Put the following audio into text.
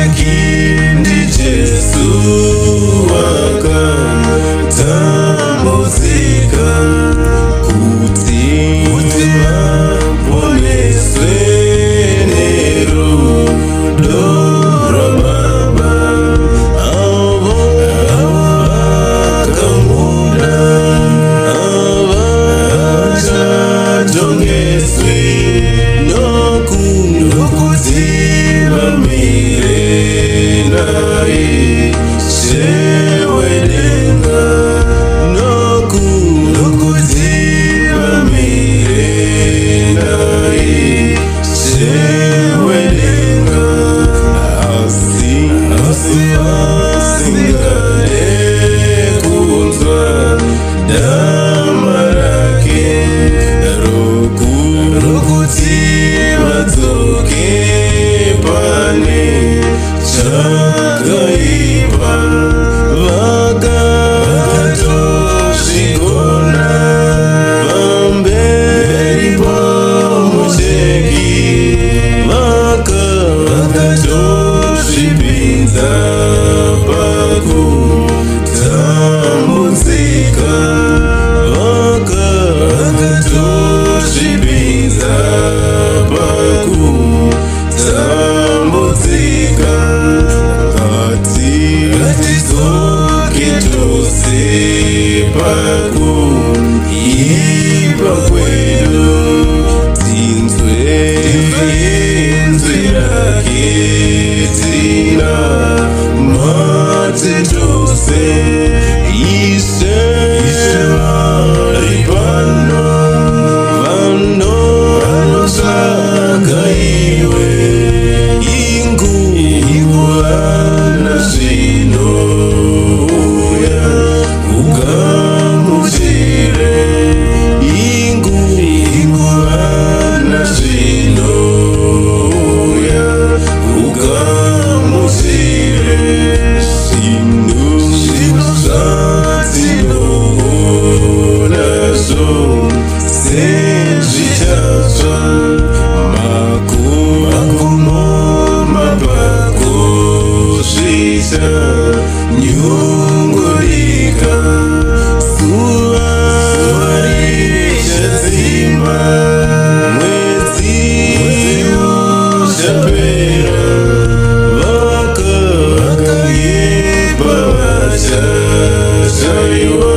mucheki ndi Jesu wakatambudzika kuti vaponeswe nerudo rwaBaba. Avo vakamuda havachatongeswi nokuti vamire naye sewedenga nokuti vamire naye sewedenga asi vasingade kunzwa dama rake rokuti vadzoke pane chakaipa vakatozvigona pamberi pomucheki vakatozvipinza pakutambudzika vakatozvipinza pakutambudzika ngatidzoke tose pakuipa kwedu tinzwe inzwi rake tinamate tose Ishe vari pano vanotsvaka iwe inguva nazvinouya ugamuchire inguva nazvinouya ugamuchire zvinhu zvatinoonazvo sezvichatsva makomo mapakosvisa nyungurika zuva richadzima mwedzi uchapera vakaipa vachashayiwa